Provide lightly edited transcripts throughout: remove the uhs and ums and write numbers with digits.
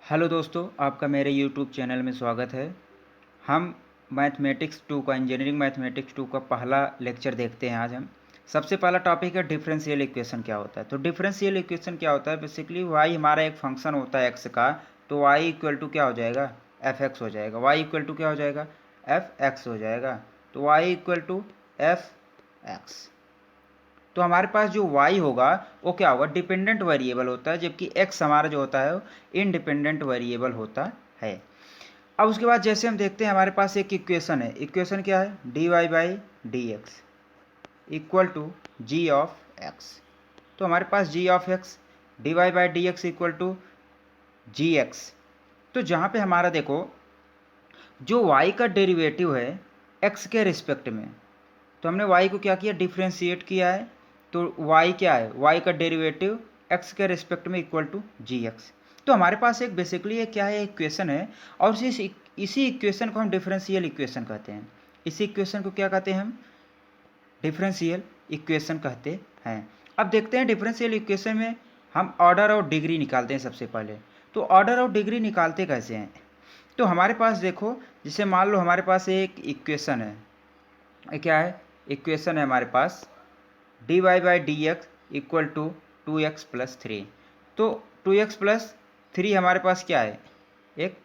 Hello दोस्तों, आपका मेरे यूट्यूब चैनल में स्वागत है। हम मैथमेटिक्स 2 का इंजीनियरिंग मैथमेटिक्स 2 का पहला लेक्चर देखते हैं। आज हम सबसे पहला टॉपिक है डिफरेंशियल इक्वेशन क्या होता है। तो डिफरेंशियल इक्वेशन क्या होता है, बेसिकली वाई हमारा एक फंक्शन होता है एक्स का, तो वाई इक्वल टू क्या हो जाएगा, एफ एक्स हो जाएगा। वाई इक्वल टू क्या हो जाएगा, एफ एक्स हो जाएगा। तो y equal to f x. तो हमारे पास जो y होगा वो क्या होगा, डिपेंडेंट वेरिएबल होता है, जबकि x हमारा जो होता है वो इनडिपेंडेंट वेरिएबल होता है। अब उसके बाद जैसे हम देखते हैं हमारे पास एक इक्वेशन है। इक्वेशन क्या है, dy/dx equal to g of x. तो हमारे पास g of x dy/dx equal to g x. तो जहाँ पे हमारा देखो जो y का डेरिवेटिव है x के रिस्पेक्ट में, तो हमने y को क्या किया, डिफ्रेंशिएट किया है। तो y क्या है, y का डेरिवेटिव x के रिस्पेक्ट में इक्वल टू जी एक्स। तो हमारे पास एक बेसिकली एक क्या है, इक्वेशन है, और इसी इक्वेशन को हम डिफरेंशियल इक्वेशन कहते हैं। इसी इक्वेशन को क्या कहते हैं हम, डिफरेंशियल इक्वेशन कहते हैं। अब देखते हैं डिफरेंशियल इक्वेशन में हम ऑर्डर और डिग्री निकालते हैं सबसे पहले। तो ऑर्डर और डिग्री निकालते कैसे हैं, तो हमारे पास देखो, जैसे मान लो हमारे पास एक इक्वेशन है, क्या है, इक्वेशन है हमारे पास dy/dx equal to 2x plus 3। तो 2x प्लस 3 हमारे पास क्या है, एक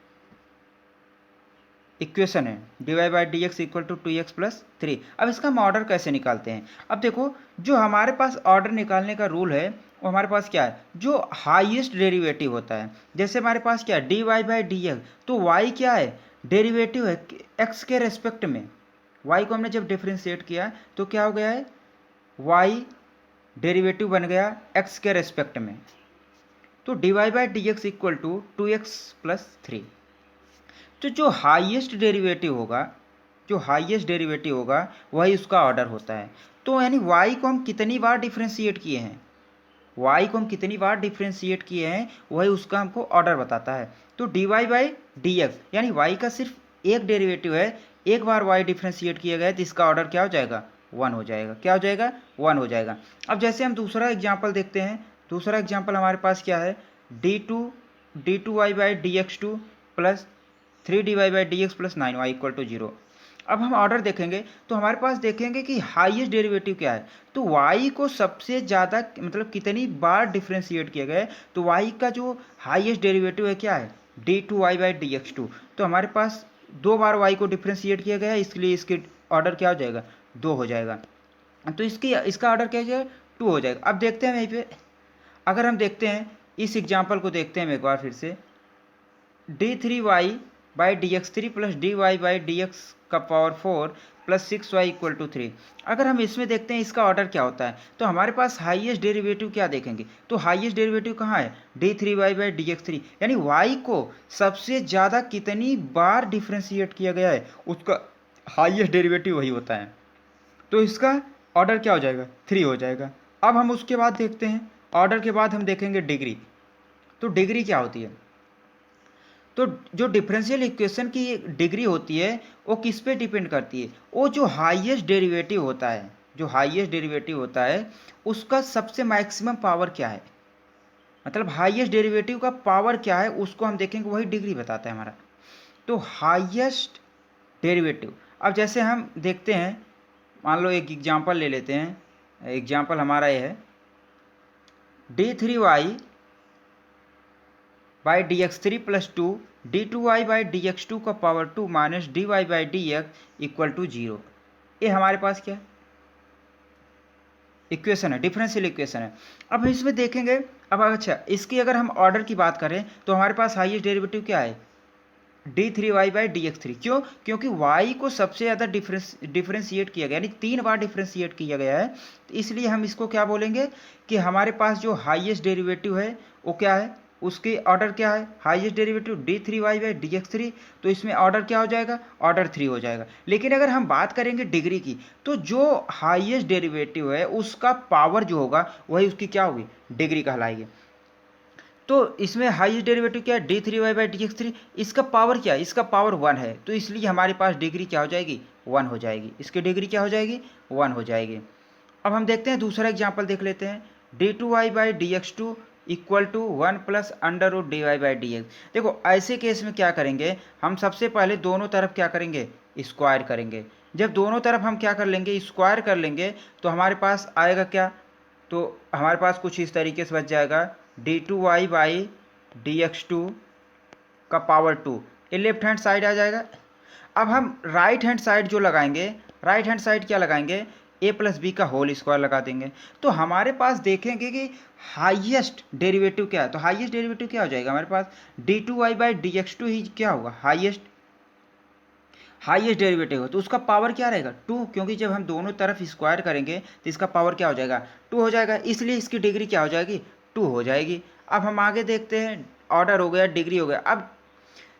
इक्वेशन है dy/dx equal to 2x plus 3। अब इसका हम ऑर्डर कैसे निकालते हैं। अब देखो, जो हमारे पास ऑर्डर निकालने का रूल है वो हमारे पास क्या है, जो हाईएस्ट डेरिवेटिव होता है। जैसे हमारे पास क्या है, dy/dx, तो y क्या है, डेरिवेटिव है x के रेस्पेक्ट में। y को हमने जब डिफ्रेंशिएट किया तो क्या हो गया है, y डेरिवेटिव बन गया x के रेस्पेक्ट में। तो dy/dx equal to 2x plus 3। तो जो हाईएस्ट डेरिवेटिव होगा, जो हाईएस्ट डेरिवेटिव होगा वही उसका ऑर्डर होता है। तो यानी y को हम कितनी बार डिफ्रेंशिएट किए हैं, y को हम कितनी बार डिफ्रेंशिएट किए हैं वही उसका हमको ऑर्डर बताता है। तो dy/dx यानी y का सिर्फ एक डेरिवेटिव है, एक बार y डिफ्रेंशिएट किया गया तो इसका ऑर्डर क्या हो जाएगा, 1 हो जाएगा। क्या हो जाएगा, 1 हो जाएगा। अब जैसे हम दूसरा एग्जाम्पल देखते हैं। दूसरा एग्जाम्पल हमारे पास क्या है, d2y/dx2 plus 3dy/dx plus 9y equal to 0। अब हम ऑर्डर देखेंगे तो हमारे पास देखेंगे कि हाईएस्ट डेरिवेटिव क्या है। तो y को सबसे ज़्यादा मतलब कितनी बार डिफ्रेंशिएट किया गया है, तो y का जो हाईएस्ट डेरिवेटिव है क्या है, d2y/dx2। तो हमारे पास 2 बार y को डिफ्रेंशिएट किया गया है, इसलिए इसके ऑर्डर क्या हो जाएगा, 2 हो जाएगा। तो इसका ऑर्डर क्या हो जाएगा, 2 हो जाएगा। अब देखते हैं यहीं पे, अगर हम देखते हैं इस एग्जाम्पल को देखते हैं एक बार फिर से, d3y/dx3 प्लस dy/dx का power 4 plus 6y equal to 3। अगर हम इसमें देखते हैं इसका ऑर्डर क्या होता है, तो हमारे पास हाईएस्ट डेरिवेटिव क्या देखेंगे, तो हाईएस्ट डेरिवेटिव कहाँ है, d3y/dx3। यानी y को सबसे ज़्यादा कितनी बार डिफ्रेंशिएट किया गया है उसका हाईएस्ट डेरिवेटिव वही होता है। तो इसका ऑर्डर क्या हो जाएगा, 3 हो जाएगा। अब हम उसके बाद देखते हैं, ऑर्डर के बाद हम देखेंगे डिग्री। तो डिग्री क्या होती है, तो जो डिफरेंशियल इक्वेशन की डिग्री होती है वो किस पे डिपेंड करती है, वो जो हाईएस्ट डेरिवेटिव होता है, जो हाईएस्ट डेरिवेटिव होता है उसका सबसे मैक्सिमम पावर क्या है, मतलब हाईएस्ट डेरिवेटिव का पावर क्या है उसको हम देखेंगे, वही डिग्री बताता है हमारा। तो हाईएस्ट डेरिवेटिव, अब जैसे हम देखते हैं, मान लो एक एग्जांपल ले लेते हैं। एग्जांपल हमारा ये है d3y/dx3 प्लस 2 d2y/dx2 का power 2 minus dy/dx equal to 0। ये हमारे पास क्या है, इक्वेशन है, डिफरेंशियल इक्वेशन है। अब हम इसमें देखेंगे, अब अच्छा इसकी अगर हम ऑर्डर की बात करें तो हमारे पास हाईएस्ट डेरिवेटिव क्या है, d3y/dx3। क्यों, क्योंकि y को सबसे ज़्यादा डिफ्रेंशिएट किया गया, यानी 3 बार डिफ्रेंशिएट किया गया है, तो इसलिए हम इसको क्या बोलेंगे कि हमारे पास जो हाईएस्ट डेरिवेटिव है वो क्या है, उसके ऑर्डर क्या है, हाईएस्ट डेरिवेटिव d3y/dx3। तो इसमें ऑर्डर क्या हो जाएगा, ऑर्डर 3 हो जाएगा। लेकिन अगर हम बात करेंगे डिग्री की, तो जो हाईएस्ट डेरिवेटिव है उसका पावर जो होगा वही उसकी क्या होगी, डिग्री कहलाएगी। तो इसमें हाईएस्ट डेरिवेटिव क्या है, d3y/dx3, इसका पावर क्या है, इसका पावर 1 है, तो इसलिए हमारे पास डिग्री क्या हो जाएगी, 1 हो जाएगी। इसकी डिग्री क्या हो जाएगी, 1 हो जाएगी। अब हम देखते हैं दूसरा एग्जांपल देख लेते हैं, d2y/dx2 equal to 1 plus under root d y by d x. देखो ऐसे केस में क्या करेंगे, हम सबसे पहले दोनों तरफ क्या करेंगे, स्क्वायर करेंगे। जब दोनों तरफ हम क्या कर लेंगे, स्क्वायर कर लेंगे, तो हमारे पास आएगा क्या, तो हमारे पास कुछ इस तरीके से बच जाएगा d two y by d x two का पावर 2, ये लेफ्ट हैंड साइड आ जाएगा। अब हम राइट हैंड साइड जो लगाएंगे, राइट हैंड साइड क्या लगाएंगे, ए प्लस बी का होल स्क्वायर लगा देंगे। तो हमारे पास देखेंगे कि हाईएस्ट डेरिवेटिव क्या है, तो हाईएस्ट डेरिवेटिव क्या हो जाएगा हमारे पास, d two y by d x two ही क्या होगा, हाईएस्ट डेरिवेटिव हो, तो उसका पावर क्या रहेगा 2, क्योंकि जब हम दोनों तरफ स्क्वायर करेंगे तो इसका पावर क्या हो जाएगा 2 हो जाएगा, इसलिए इसकी डिग्री क्या हो जाएगी 2 हो जाएगी। अब हम आगे देखते हैं, ऑर्डर हो गया, डिग्री हो गया। अब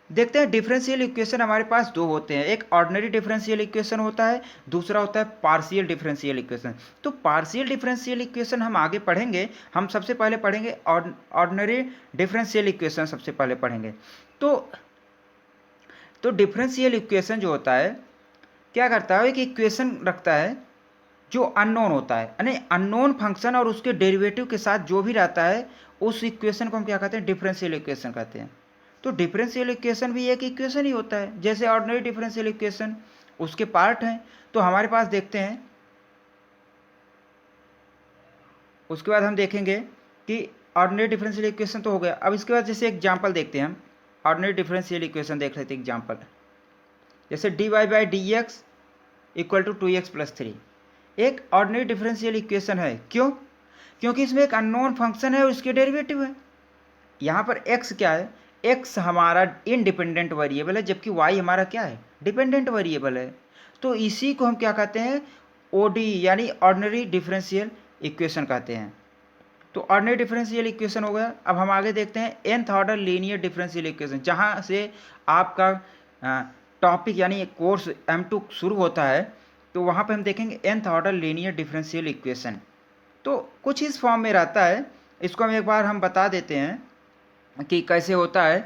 देखते हैं डिफरेंशियल इक्वेशन हमारे पास दो होते हैं, एक ऑर्डिनरी डिफरेंशियल इक्वेशन होता है, दूसरा होता है पार्शियल डिफरेंशियल इक्वेशन। तो पार्शियल डिफरेंशियल इक्वेशन हम आगे पढ़ेंगे, हम सबसे पहले पढ़ेंगे ऑर्डिनरी डिफरेंशियल इक्वेशन सबसे पहले पढ़ेंगे। तो डिफरेंशियल इक्वेशन जो होता है क्या करता है, एक इक्वेशन रखता है जो अननोन होता है, यानी अननोन फंक्शन और उसके डेरिवेटिव के साथ जो भी रहता है उस इक्वेशन को हम क्या कहते हैं, डिफरेंशियल इक्वेशन कहते हैं। तो डिफरेंशियल इक्वेशन भी एक इक्वेशन ही होता है, जैसे ऑर्डिनरी डिफरेंशियल इक्वेशन उसके पार्ट हैं। तो हमारे पास देखते हैं, उसके बाद हम देखेंगे कि ऑर्डिनरी डिफरेंशियल इक्वेशन तो हो गया। अब इसके बाद जैसे एग्जांपल देखते हैं, हम ऑर्डिनरी डिफरेंशियल इक्वेशन देख लेते हैं एग्जांपल, जैसे d y by d x equal to 2x plus 3, एक ऑर्डिनरी डिफरेंशियल इक्वेशन है। क्यों, क्योंकि इसमें एक अननोन फंक्शन है और इसके डेरिवेटिव है। यहाँ पर x क्या है, x हमारा इंडिपेंडेंट वेरिएबल है, जबकि y हमारा क्या है, डिपेंडेंट वेरिएबल है। तो इसी को हम क्या कहते हैं, ODE यानी ऑर्डिनरी डिफरेंशियल इक्वेशन कहते हैं। तो ऑर्डिनरी डिफरेंशियल इक्वेशन हो गया। अब हम आगे देखते हैं nth order linear differential equation, जहाँ से आपका टॉपिक यानी कोर्स M2 शुरू होता है, तो वहाँ पे हम देखेंगे nth order linear differential equation. तो कुछ इस फॉर्म में रहता है, इसको हम एक बार हम बता देते हैं कि कैसे होता है।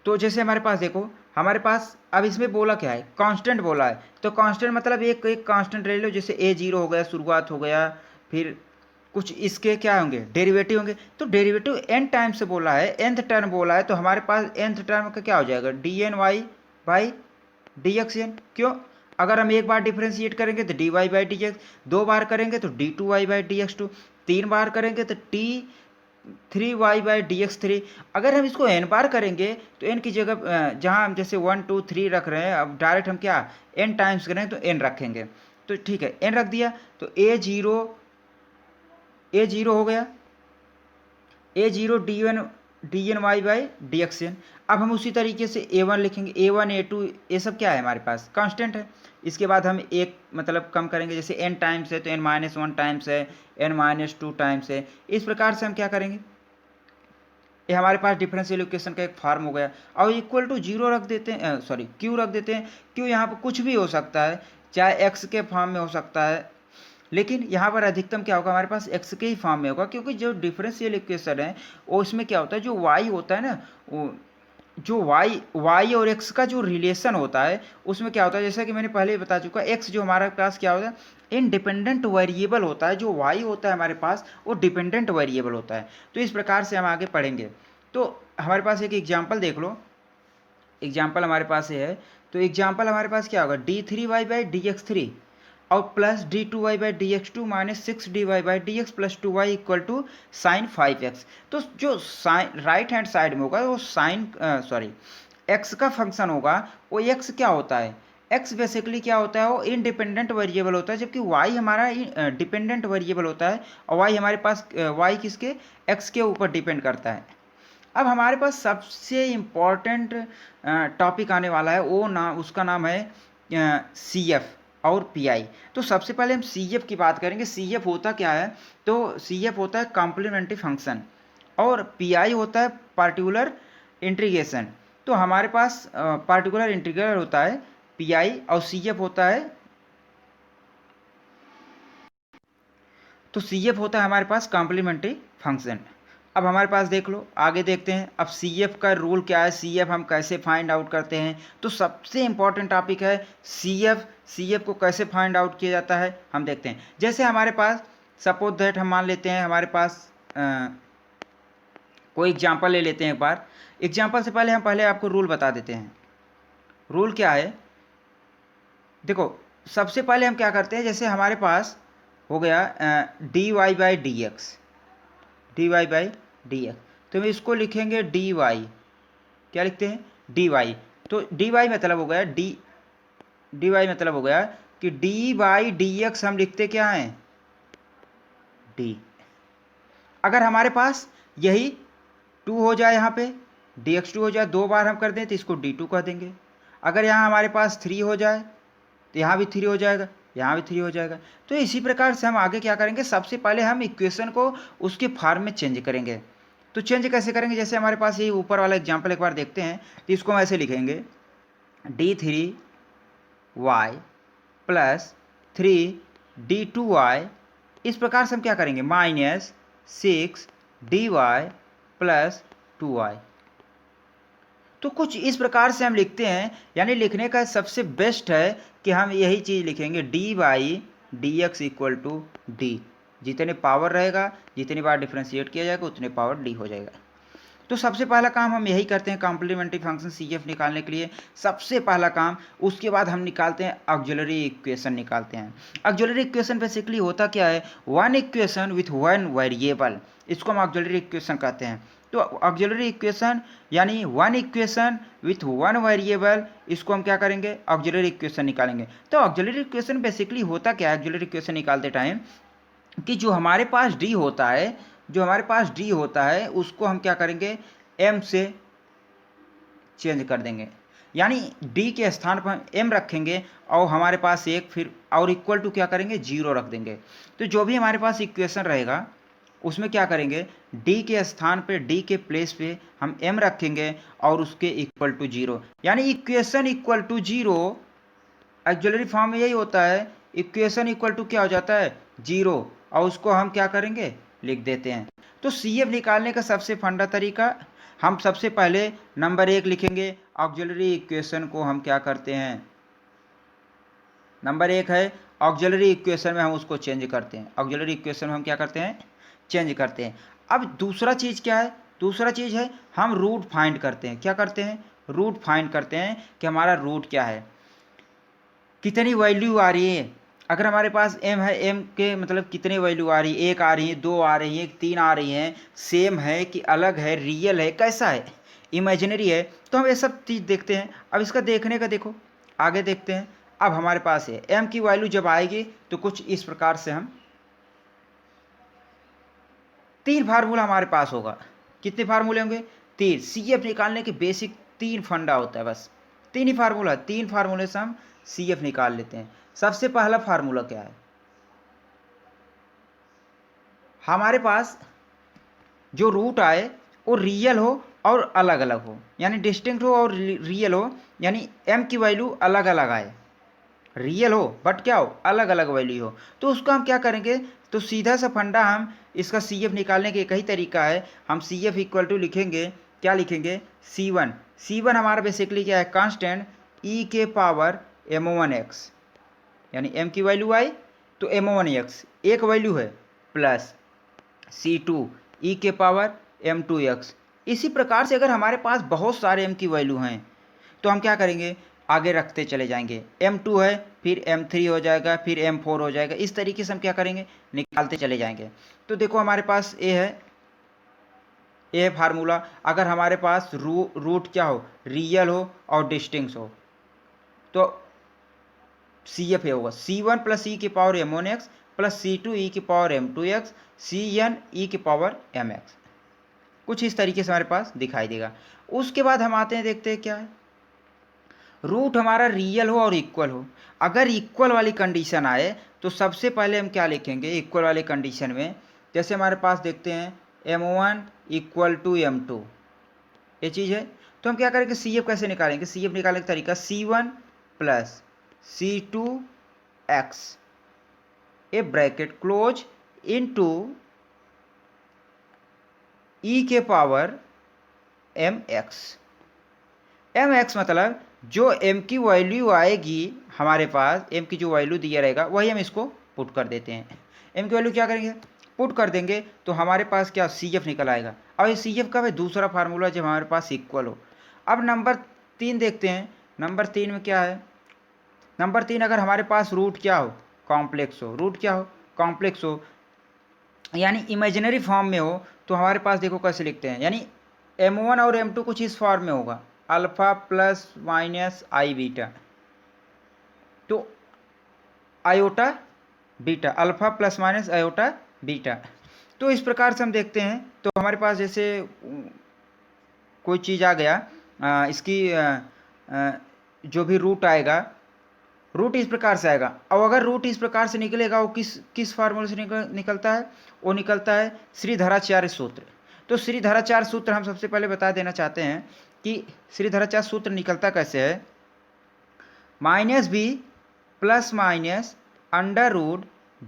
तो जैसे हमारे पास देखो, हमारे पास अब इसमें बोला क्या है, कांस्टेंट बोला है। तो कांस्टेंट मतलब एक कांस्टेंट ले लो, जैसे a0 हो गया, शुरुआत हो गया, फिर कुछ इसके क्या होंगे, डेरिवेटिव होंगे। तो डेरिवेटिव n टाइम से बोला है, nth टर्म बोला है, तो हमारे पास nth टर्म का क्या हो जाएगा, dny बाई dxn। क्यों, अगर हम एक बार डिफ्रेंशिएट करेंगे तो dy बाई डी एक्स, दो बार करेंगे तो d2y by d x to, तीन बार करेंगे तो t3y by d x three. अगर हम इसको n बार करेंगे तो n की जगह जहाँ हम जैसे 1 2 3 रख रहे हैं, अब डायरेक्ट हम क्या n टाइम्स करें तो n रखेंगे। तो ठीक है, n रख दिया, तो a0 हो गया, a0 d n y by d x n. अब हम उसी तरीके से a1 लिखेंगे, a1 a2 ये सब क्या है हमारे पास, कांस्टेंट है। इसके बाद हम एक मतलब कम करेंगे, जैसे n टाइम्स है तो n माइनस 1 टाइम्स है, n माइनस 2 टाइम्स है। इस प्रकार से हम क्या करेंगे, ये हमारे पास डिफरेंशियल इक्वेशन का एक फॉर्म हो गया। और इक्वल टू 0 रख देते हैं, सॉरी q रख देते हैं। q यहाँ पर कुछ भी हो सकता है, चाहे x के फॉर्म में हो सकता है, लेकिन यहाँ पर अधिकतम क्या होगा, हमारे पास x के ही फॉर्म में होगा, क्योंकि जो डिफरेंशियल इक्वेशन है वो इसमें क्या होता है, जो y होता है ना, वो जो y और x का जो रिलेशन होता है उसमें क्या होता है, जैसा कि मैंने पहले ही बता चुका, x जो हमारे पास क्या होता है, इंडिपेंडेंट वेरिएबल होता है, जो y होता है हमारे पास वो डिपेंडेंट वेरिएबल होता है। तो इस प्रकार से हम आगे पढ़ेंगे। तो हमारे पास एक एग्जाम्पल देख लो, एग्जाम्पल हमारे पास ये है। तो एग्जाम्पल हमारे पास क्या होगा, d3y by d x three और plus d2y by d x two minus 6dy by d x plus 2y equal to sine 5x। तो जो साइन राइट हैंड साइड में होगा वो साइन x का फंक्शन होगा, वो x क्या होता है, x बेसिकली क्या होता है, वो इंडिपेंडेंट वेरिएबल होता है, जबकि y हमारा डिपेंडेंट वेरिएबल होता है, और y हमारे पास y किसके, x के ऊपर डिपेंड करता है। अब हमारे पास सबसे इम्पॉर्टेंट टॉपिक आने वाला है, वो नाम उसका नाम है CF और PI। तो सबसे पहले हम CF की बात करेंगे। CF होता क्या है, तो CF होता है कॉम्प्लीमेंट्री फंक्शन और PI होता है पार्टिकुलर इंटीग्रेशन। तो हमारे पास पार्टिकुलर इंटीग्रल होता है PI और CF होता है, तो CF होता है हमारे पास कॉम्प्लीमेंट्री फंक्शन। अब हमारे पास देख लो, आगे देखते हैं अब CF का रूल क्या है, CF हम कैसे फाइंड आउट करते हैं। तो सबसे इंपॉर्टेंट टॉपिक है CF को कैसे फाइंड आउट किया जाता है हम देखते हैं। जैसे हमारे पास सपोज दैट हम मान लेते हैं हमारे पास कोई एग्जाम्पल ले लेते हैं एक बार। एग्जाम्पल से पहले हम आपको रूल बता देते हैं। रूल क्या है, देखो सबसे पहले हम क्या करते हैं, जैसे हमारे पास हो गया dy by d x, dy by d x, तो हम इसको लिखेंगे dy, क्या लिखते हैं dy। तो dy मतलब हो गया dy मतलब हो गया कि डी बाई डी एक्स हम लिखते क्या हैं d। अगर हमारे पास यही 2 हो जाए, यहाँ पे dx2 हो जाए, 2 बार हम कर दें तो इसको d2 कह देंगे। अगर यहाँ हमारे पास 3 हो जाए तो यहाँ भी 3 हो जाएगा, यहाँ भी 3 हो जाएगा। तो इसी प्रकार से हम आगे क्या करेंगे, सबसे पहले हम इक्वेशन को उसके फॉर्म में चेंज करेंगे। तो चेंज कैसे करेंगे, जैसे हमारे पास ये ऊपर वाला एग्जाम्पल एक बार देखते हैं, तो इसको हम ऐसे लिखेंगे d3y प्लस 3d2y। इस प्रकार से हम क्या करेंगे, -6dy प्लस 2y। तो कुछ इस प्रकार से हम लिखते हैं, यानी लिखने का सबसे बेस्ट है कि हम यही चीज़ लिखेंगे d by d x equal to d. जितने पावर रहेगा, जितनी बार डिफ्रेंशिएट किया जाएगा उतने पावर डी हो जाएगा। तो सबसे पहला काम हम यही करते हैं कॉम्प्लीमेंट्री फंक्शन सी एफ निकालने के लिए, सबसे पहला काम। उसके बाद हम निकालते हैं ऑक्सिलरी इक्वेशन निकालते हैं। ऑक्सिलरी इक्वेशन बेसिकली होता क्या है, one equation with one variable, इसको हम ऑक्सिलरी इक्वेशन कहते हैं। तो ऑक्सिलरी इक्वेशन यानी one equation with one variable, इसको हम क्या करेंगे, ऑक्सिलरी इक्वेशन निकालेंगे। तो ऑक्सिलरी इक्वेशन बेसिकली होता क्या है, ऑक्सिलरी इक्वेशन निकालते टाइम कि जो हमारे पास डी होता है, उसको हम क्या करेंगे, m से चेंज कर देंगे। यानी d के स्थान पर हम m रखेंगे और हमारे पास एक फिर और इक्वल टू क्या करेंगे, 0 रख देंगे। तो जो भी हमारे पास इक्वेशन रहेगा उसमें क्या करेंगे, d के स्थान पे, d के प्लेस पे हम m रखेंगे और उसके इक्वल टू 0। यानी equation equal to 0 auxiliary form में यही होता है, इक्वेशन इक्वल टू क्या हो जाता है 0, और उसको हम क्या करेंगे, लिख देते हैं। तो सी एफ निकालने का सबसे फंडा तरीका, हम सबसे पहले नंबर 1 लिखेंगे, ऑक्सिलरी इक्वेशन को हम क्या करते हैं, नंबर 1 है ऑक्सिलरी इक्वेशन में हम उसको चेंज करते हैं, ऑक्सिलरी इक्वेशन में हम क्या करते हैं, चेंज करते हैं। अब दूसरा चीज़ क्या है, दूसरा चीज़ है हम रूट फाइंड करते हैं। क्या करते हैं, रूट फाइंड करते हैं कि हमारा रूट क्या है, कितनी वैल्यू आ रही है। अगर हमारे पास m है, m के मतलब कितनी वैल्यू आ रही है, 1 आ रही है, 2 आ रही है, 3 आ रही हैं, सेम है कि अलग है, रियल है, कैसा है, इमेजिनरी है। तो हम ये सब चीज़ देखते हैं। अब इसका देखने का देखो, आगे देखते हैं। अब हमारे पास है m की वैल्यू जब आएगी तो कुछ इस प्रकार से हम 3 फार्मूला हमारे पास होगा। कितने फार्मूले होंगे, 3। सी एफ निकालने के बेसिक 3 फंडा होता है, बस 3 ही फार्मूला, 3 फार्मूले से हम सी एफ निकाल लेते हैं। सबसे पहला फार्मूला क्या है, हमारे पास जो रूट आए वो रियल हो और अलग अलग हो, यानी डिस्टिंक्ट हो और रियल हो, यानी m की वैल्यू अलग अलग आए, रियल हो बट क्या हो, अलग अलग वैल्यू हो। तो उसको हम क्या करेंगे, तो सीधा सा फंडा हम इसका सी एफ निकालने का एक ही तरीका है, हम सी एफ इक्वल टू लिखेंगे, क्या लिखेंगे, C1। C1 हमारा बेसिकली क्या है, कांस्टेंट e के पावर m1x, यानी m की वैल्यू आई तो m1x एक वैल्यू है, प्लस C2 e के पावर m2x। इसी प्रकार से अगर हमारे पास बहुत सारे m की वैल्यू हैं तो हम क्या करेंगे, आगे रखते चले जाएंगे। m2 है, फिर m3 हो जाएगा, फिर m4 हो जाएगा। इस तरीके से हम क्या करेंगे, निकालते चले जाएंगे। तो देखो हमारे पास ए फार्मूला, अगर हमारे पास रूट क्या हो, रियल हो और डिस्टिंक्ट हो, तो सी एफ होगा C1 प्लस ई के पावर m1x प्लस C2 ई के पावर m2x Cn ई के पावर mx। कुछ इस तरीके से हमारे पास दिखाई देगा। उसके बाद हम आते हैं, देखते हैं क्या है, रूट हमारा रियल हो और इक्वल हो। अगर इक्वल वाली कंडीशन आए तो सबसे पहले हम क्या लिखेंगे, इक्वल वाली कंडीशन में जैसे हमारे पास देखते हैं m1 इक्वल टू m2, ये चीज़ है। तो हम क्या करेंगे, सी एफ कैसे निकालेंगे, सी एफ निकालने का तरीका C1 plus C2x A bracket close into e के पावर mx। mx मतलब जो m की वैल्यू आएगी हमारे पास, m की जो वैल्यू दिया रहेगा वही हम इसको पुट कर देते हैं। m की वैल्यू क्या करेंगे, पुट कर देंगे तो हमारे पास क्या CF निकल आएगा। अब ये CF का भाई दूसरा फार्मूला जब हमारे पास इक्वल हो। अब नंबर 3 देखते हैं। नंबर 3 में क्या है? नंबर 3 अगर हमारे पास रूट क्या हो? कॉम्प्लेक्स हो। रूट क्या हो? कॉम्प्लेक्स हो, यानी इमेजिनरी फॉर्म में हो, तो हमारे पास देखो कैसे लिखते हैं, यानी M1 और M2 कुछ इस फॉर्म में होगा, अल्फा प्लस माइनस आई बीटा, तो iota beta, alpha plus minus iota beta. तो इस प्रकार से हम देखते हैं। तो हमारे पास जैसे कोई चीज़ आ गया, इसकी जो भी रूट आएगा, रूट इस प्रकार से आएगा। और अगर रूट इस प्रकार से निकलेगा, वो किस फार्मूले से निकलता है? वो निकलता है श्रीधराचार्य सूत्र। तो श्रीधराचार्य सूत्र हम सबसे पहले बता देना चाहते हैं कि श्रीधराचार्य सूत्र निकलता कैसे है। -b plus minus under root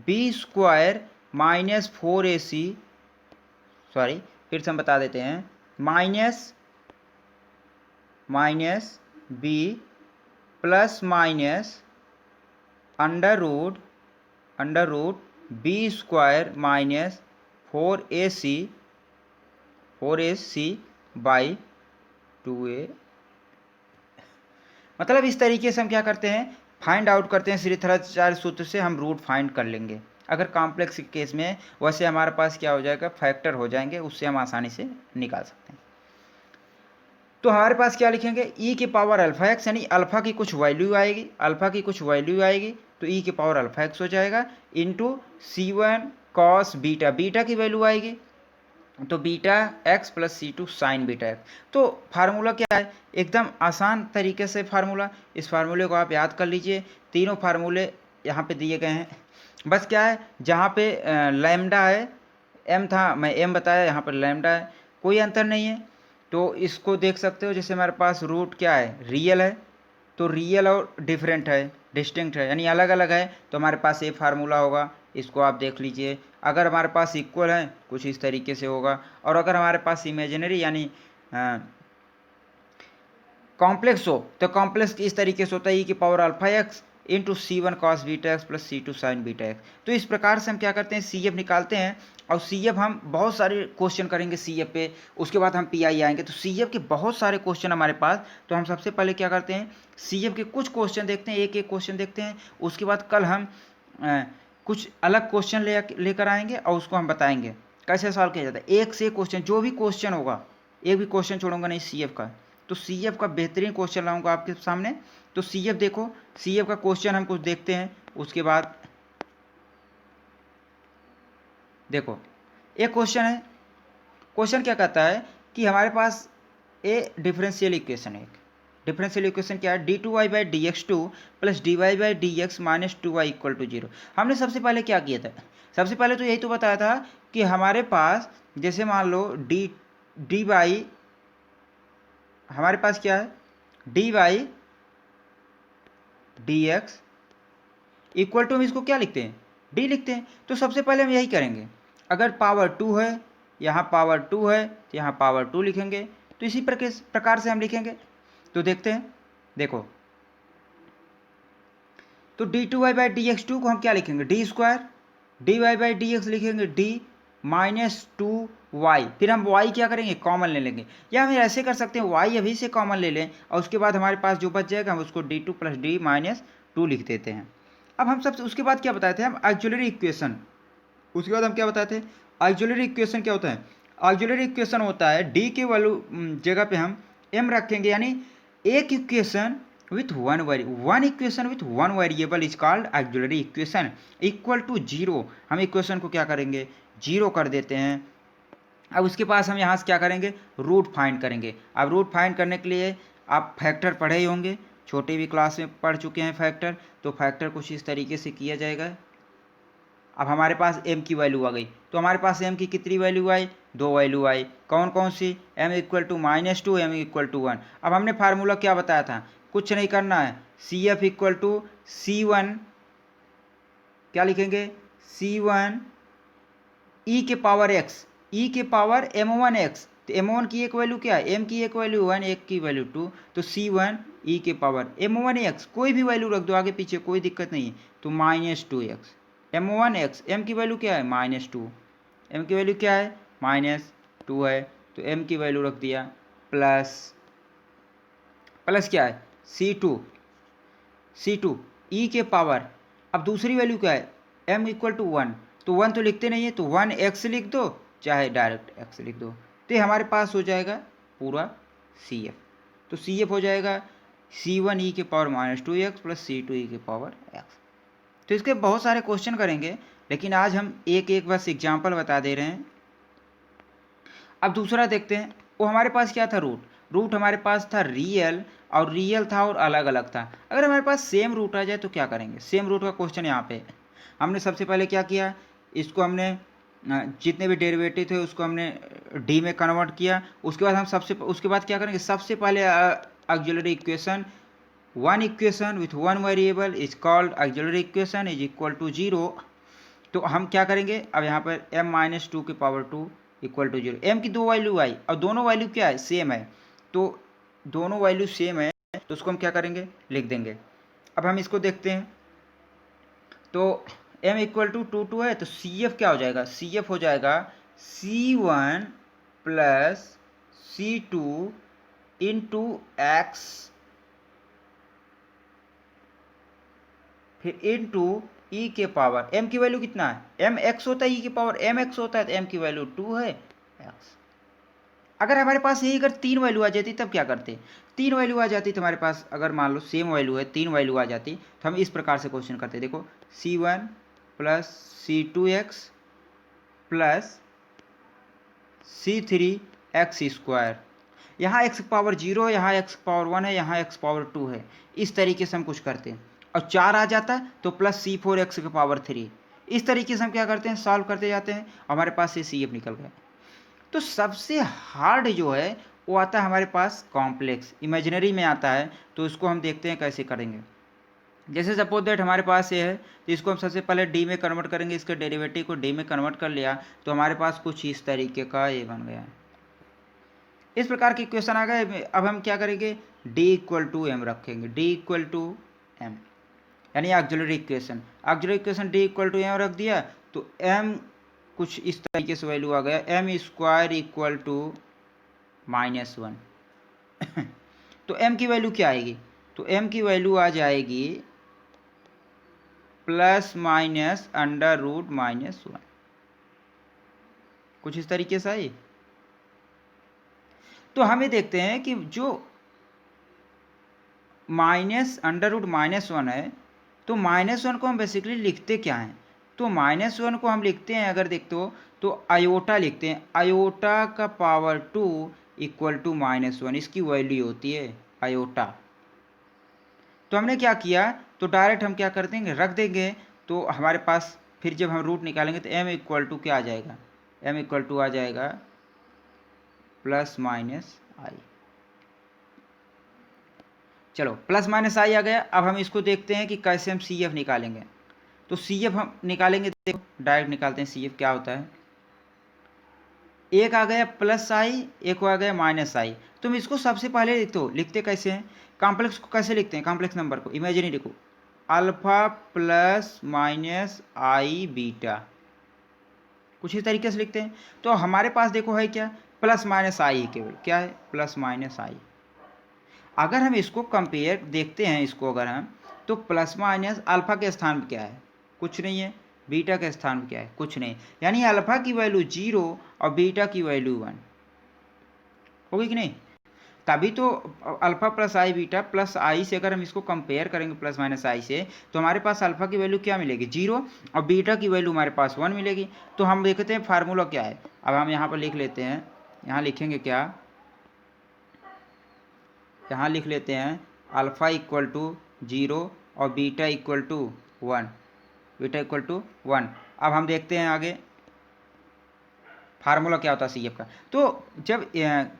b square minus 4ac, sorry फिर से हम बता देते हैं, minus b plus minus under root b square minus 4ac by 2a। मतलब इस तरीके से हम क्या करते हैं, फाइंड आउट करते हैं। श्रीधराचार्य सूत्र से हम रूट फाइंड कर लेंगे। अगर कॉम्प्लेक्स के केस में वैसे हमारे पास क्या हो जाएगा, फैक्टर हो जाएंगे, उससे हम आसानी से निकाल सकते हैं। तो हमारे पास क्या लिखेंगे, e की पावर अल्फा एक्स, यानी अल्फा की कुछ वैल्यू आएगी, तो e की पावर अल्फा एक्स हो जाएगा, into C1 cos beta, beta की वैल्यू आएगी तो beta x plus C2 sign beta x. तो फार्मूला क्या है, एकदम आसान तरीके से फार्मूला, इस फार्मूले को आप याद कर लीजिए। तीनों फार्मूले यहाँ पे दिए गए हैं। बस क्या है, जहाँ पे लैम्डा है, m था, मैं m बताया, यहाँ पर लैम्डा है, कोई अंतर नहीं है। तो इसको देख सकते हो, जैसे हमारे पास रूट क्या है, रियल है, तो रियल और डिफरेंट है, डिस्टिंक्ट है, यानी अलग अलग है, तो हमारे पास ये फार्मूला होगा। इसको आप देख लीजिए। अगर हमारे पास इक्वल है, कुछ इस तरीके से होगा। और अगर हमारे पास इमेजिनरी यानी कॉम्प्लेक्स हो, तो कॉम्प्लेक्स इस तरीके से होता है, ई की power alpha x into C1 cos beta x plus C2 sign beta x. तो इस प्रकार से हम क्या करते हैं, CF निकालते हैं। और CF हम बहुत सारे क्वेश्चन करेंगे CF पे, उसके बाद हम PI आएंगे। तो CF के बहुत सारे क्वेश्चन हमारे पास। तो हम सबसे पहले क्या करते हैं, CF के कुछ क्वेश्चन देखते हैं, एक एक क्वेश्चन देखते हैं। उसके बाद कल हम कुछ अलग क्वेश्चन लेकर आएंगे और उसको हम बताएंगे कैसे सॉल्व किया जाता है। एक से क्वेश्चन, जो भी क्वेश्चन होगा, एक भी क्वेश्चन छोड़ूंगा नहीं CF का। तो CF का बेहतरीन क्वेश्चन लाऊंगा आपके सामने। तो CF देखो, CF का क्वेश्चन हम कुछ देखते हैं। उसके बाद देखो, एक क्वेश्चन है। क्वेश्चन क्या कहता है कि हमारे पास डिफरेंशियल इक्वेशन है। डिफरेंशियल इक्वेशन क्या है, d2y/dx2 plus dy/dx minus 2y equal to 0। हमने सबसे पहले क्या किया था, सबसे पहले तो यही तो बताया था कि हमारे पास जैसे मान लो dy, हमारे पास क्या है, dy/dx इक्वल टू, हम इसको क्या लिखते हैं, d लिखते हैं। तो सबसे पहले हम यही करेंगे। अगर पावर 2 है, यहाँ पावर 2 है, तो यहाँ पावर 2 लिखेंगे। तो इसी प्रकार से हम लिखेंगे। तो देखते हैं, देखो, तो d2y/dx2 को हम क्या लिखेंगे, d स्क्वायर, dy/dx लिखेंगे d माइनस 2y। फिर हम y क्या करेंगे, कॉमन ले लेंगे। या हम ऐसे कर सकते हैं, y अभी से कॉमन ले लें और उसके बाद हमारे पास जो बच जाएगा हम उसको d2 प्लस d माइनस 2 लिख देते हैं। अब हम सबसे उसके बाद क्या बताए थे हम, ऑक्सिलरी इक्वेशन। उसके बाद हम क्या बताए थे, ऑक्सिलरी इक्वेशन क्या होता है, ऑक्सिलरी इक्वेशन होता है d के वैल्यू जगह पे हम m रखेंगे, यानी एक equation with one equation with one variable is called auxiliary equation equal to 0। हम इक्वेशन को क्या करेंगे, 0 कर देते हैं। अब उसके पास हम यहाँ से क्या करेंगे, रूट फाइंड करेंगे। अब रूट फाइंड करने के लिए आप फैक्टर पढ़े ही होंगे, छोटे भी क्लास में पढ़ चुके हैं फैक्टर। तो फैक्टर कुछ इस तरीके से किया जाएगा। अब हमारे पास m की वैल्यू आ गई, तो हमारे पास m की कितनी वैल्यू आई, 2 वैल्यू आई। कौन कौन सी, m equal to -2, m equal to 1। अब हमने फार्मूला क्या बताया था, कुछ नहीं करना है, CF इक्वल टू C1, क्या लिखेंगे, C1 e के पावर x, e के पावर m1x। तो m1 की एक वैल्यू क्या है, m की एक वैल्यू 1, एक की वैल्यू 2, तो C1 e के पावर m1x, कोई भी वैल्यू रख दो आगे पीछे, कोई दिक्कत नहीं है। तो -2x, m1x, m की वैल्यू क्या है, -2, m की वैल्यू क्या है, -2 है, तो m की वैल्यू रख दिया प्लस क्या है, C2 e के पावर, अब दूसरी वैल्यू क्या है, m इक्वल टू 1, तो 1 तो लिखते नहीं है, तो 1x लिख दो चाहे डायरेक्ट x लिख दो, तो ये हमारे पास हो जाएगा पूरा CF। तो CF हो जाएगा C1 e के power -2x plus C2 e के पावर x। तो इसके बहुत सारे क्वेश्चन करेंगे, लेकिन आज हम एक एक बस एग्जाम्पल बता दे रहे हैं। अब दूसरा देखते हैं, वो हमारे पास क्या था, रूट हमारे पास था रियल, और रियल था और अलग अलग था। अगर हमारे पास सेम रूट आ जाए तो क्या करेंगे, सेम रूट का क्वेश्चन यहाँ पे हमने सबसे पहले क्या किया, इसको हमने जितने भी डेरिवेटिव थे उसको हमने डी में कन्वर्ट किया। उसके बाद हम उसके बाद क्या करेंगे, सबसे पहले auxiliary equation, one equation with one variable is called auxiliary equation is equal to 0। तो हम क्या करेंगे, अब यहाँ पर m-2 के पावर 2 इक्वल टू 0, m की दो वैल्यू आई और दोनों वैल्यू क्या है, सेम है, तो दोनों वैल्यू सेम है, तो उसको हम क्या करेंगे, लिख देंगे। अब हम इसको देखते हैं, तो m इक्वल टू 2 है, तो CF क्या हो जाएगा, CF हो जाएगा C1 plus C2 into x, फिर इंटू ई के पावर, m की वैल्यू कितना है, m x होता है, e की पावर m x होता है, तो m की वैल्यू 2 है x। अगर हमारे पास यही अगर 3 वैल्यू आ जाती तब क्या करते, 3 वैल्यू आ जाती तो हमारे पास, अगर मान लो सेम वैल्यू है 3 वैल्यू आ जाती तो हम इस प्रकार से क्वेश्चन करते, देखो C1 plus C2x plus C3 x square, यहाँ x पावर 0 है, यहाँ x पावर 1 है, यहाँ x पावर 2 है, इस तरीके से हम कुछ करते हैं। और 4 आ जाता है तो प्लस C4 एक्स के पावर 3, इस तरीके से हम क्या करते हैं, सॉल्व करते जाते हैं, हमारे पास से CF निकल गया। तो सबसे हार्ड जो है वो आता है हमारे पास कॉम्प्लेक्स, इमेजिनरी में आता है, तो इसको हम देखते हैं कैसे करेंगे। जैसे सपोज दैट हमारे पास ये है, तो इसको हम सबसे पहले डी में कन्वर्ट करेंगे, इसके डेरिवेटिव को डी में कन्वर्ट कर लिया तो हमारे पास कुछ इस तरीके का ये बन गया है, इस प्रकार के इक्वेशन आ गए। अब हम क्या करेंगे, d इक्वल टू एम रखेंगे, d इक्वल टू एम, यानी auxiliary equation, d equal to m रख दिया, तो m कुछ इस तरीके से वैल्यू आ गया, m स्क्वायर इक्वल टू -1। तो m की वैल्यू क्या आएगी, तो m की वैल्यू आ जाएगी प्लस माइनस अंडर रूट -1, कुछ इस तरीके से आई। तो हमें देखते हैं कि जो माइनस अंडर रूट -1 है, तो -1 को हम बेसिकली लिखते क्या हैं, तो -1 को हम लिखते हैं, अगर देखते हो तो आयोटा लिखते हैं, आयोटा का पावर 2 इक्वल टू -1, इसकी वैल्यू होती है आयोटा। तो हमने क्या किया, तो डायरेक्ट हम क्या कर देंगे, रख देंगे, तो हमारे पास फिर जब हम रूट निकालेंगे तो m इक्वल टू क्या आ जाएगा, m इक्वल टू आ जाएगा प्लस माइनस आई। चलो प्लस माइनस आई आ गया। अब हम इसको देखते हैं कि कैसे हम CF निकालेंगे। तो CF हम निकालेंगे, देखो डायरेक्ट निकालते हैं CF क्या होता है, एक आ गया प्लस आई, एक आ गया माइनस आई। तुम इसको सबसे पहले लिखते कैसे हैं, कॉम्प्लेक्स को कैसे लिखते हैं, कॉम्प्लेक्स नंबर को इमेजिनरी लिखो, अल्फा प्लस माइनस आई बीटा, कुछ इस तरीके से लिखते हैं। तो हमारे पास देखो है क्या, प्लस माइनस आई, केवल क्या है, प्लस माइनस आई। अगर हम इसको कंपेयर देखते हैं, इसको अगर हम, तो प्लस माइनस अल्फा के स्थान पर क्या है, कुछ नहीं है, बीटा के स्थान पर क्या है, कुछ नहीं, यानी अल्फा की वैल्यू 0 और बीटा की वैल्यू 1 होगी कि नहीं। तभी तो अल्फा प्लस आई बीटा प्लस आई से अगर हम इसको कंपेयर करेंगे प्लस माइनस आई से, तो हमारे पास अल्फा की वैल्यू क्या मिलेगी, 0, और बीटा की वैल्यू हमारे पास 1 मिलेगी। तो हम देखते हैं फार्मूला क्या है। अब हम यहाँ पर लिख लेते हैं, यहाँ लिखेंगे क्या, यहाँ लिख लेते हैं अल्फ़ा इक्वल टू 0 और beta equal to 1, beta equal to 1। अब हम देखते हैं आगे फार्मूला क्या होता है CF का। तो जब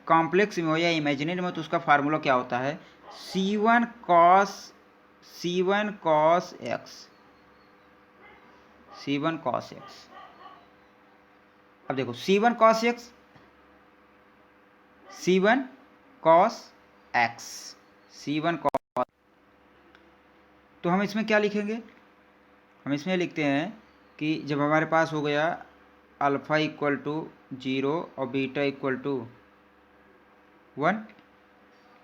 कॉम्प्लेक्स में हो या इमेजिनरी में हो तो उसका फार्मूला क्या होता है, C1 cos x, C1 cos x। अब देखो C1 cos x, C1 cos x, C1 cos, तो हम इसमें क्या लिखेंगे, हम इसमें लिखते हैं कि जब हमारे पास हो गया अल्फ़ा इक्वल टू 0 और बीटा इक्वल टू 1,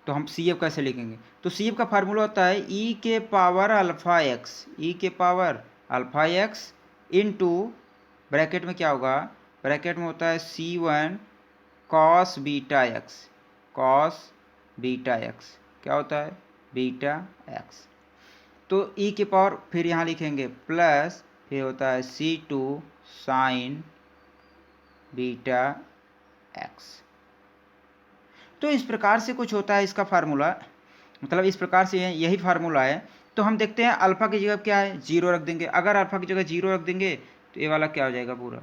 तो हम सी एफ कैसे लिखेंगे? तो सी एफ का फार्मूला होता है ई के पावर अल्फ़ा एक्स, ई के power alpha x into bracket में क्या होगा, ब्रैकेट में होता है C1 cos beta x, cos beta x क्या होता है, बीटा एक्स। तो ई के पावर फिर यहाँ लिखेंगे प्लस, फिर होता है C2 साइन बीटा एक्स। तो इस प्रकार से कुछ होता है इसका फार्मूला, मतलब इस प्रकार से यही फार्मूला है। तो हम देखते हैं अल्फ़ा की जगह क्या है, 0 रख देंगे। अगर अल्फ़ा की जगह 0 रख देंगे तो ये वाला क्या हो जाएगा पूरा,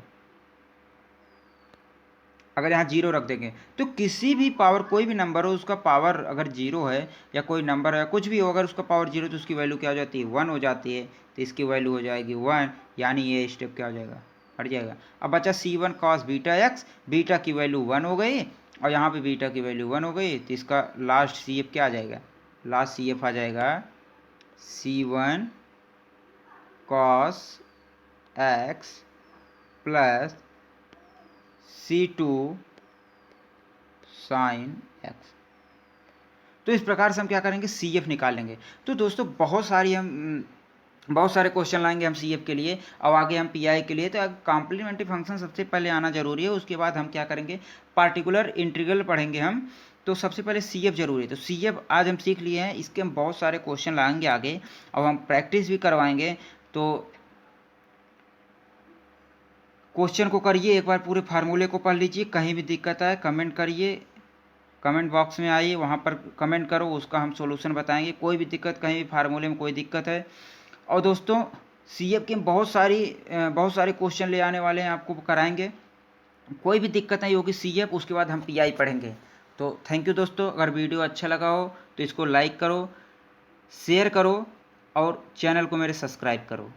अगर यहाँ 0 रख देंगे तो किसी भी पावर, कोई भी नंबर हो उसका पावर अगर 0 है, या कोई नंबर है कुछ भी हो, अगर उसका पावर 0 तो उसकी वैल्यू क्या हो जाती है, 1 हो जाती है। तो इसकी वैल्यू हो जाएगी 1, यानी ये स्टेप क्या हो जाएगा, हट जाएगा। अब बचा C1 cos beta x, beta की वैल्यू 1 हो गई और यहाँ पे बीटा की वैल्यू 1 हो गई, तो इसका लास्ट CF क्या आ जाएगा, लास्ट CF आ जाएगा C1 cos x plus C2 sine x. तो इस प्रकार से हम क्या करेंगे, CF निकालेंगे। तो दोस्तों बहुत सारे क्वेश्चन लाएंगे हम CF के लिए, और आगे हम PI के लिए। तो कॉम्प्लीमेंट्री फंक्शन सबसे पहले आना जरूरी है, उसके बाद हम क्या करेंगे, पार्टिकुलर इंटीग्रल पढ़ेंगे हम। तो सबसे पहले CF जरूरी है। तो CF आज हम सीख लिए हैं, इसके हम बहुत सारे क्वेश्चन लाएंगे आगे, और हम प्रैक्टिस भी करवाएंगे। तो क्वेश्चन को करिए एक बार, पूरे फार्मूले को पढ़ लीजिए। कहीं भी दिक्कत आए कमेंट करिए, कमेंट बॉक्स में आइए, वहाँ पर कमेंट करो, उसका हम सॉल्यूशन बताएंगे। कोई भी दिक्कत, कहीं भी फार्मूले में कोई दिक्कत है। और दोस्तों CF के बहुत सारे क्वेश्चन ले आने वाले हैं, आपको कराएंगे। कोई भी दिक्कत नहीं होगी CF, उसके बाद हम PI पढ़ेंगे। तो थैंक यू दोस्तों। अगर वीडियो अच्छा लगा हो तो इसको लाइक करो, शेयर करो और चैनल को मेरे सब्सक्राइब करो।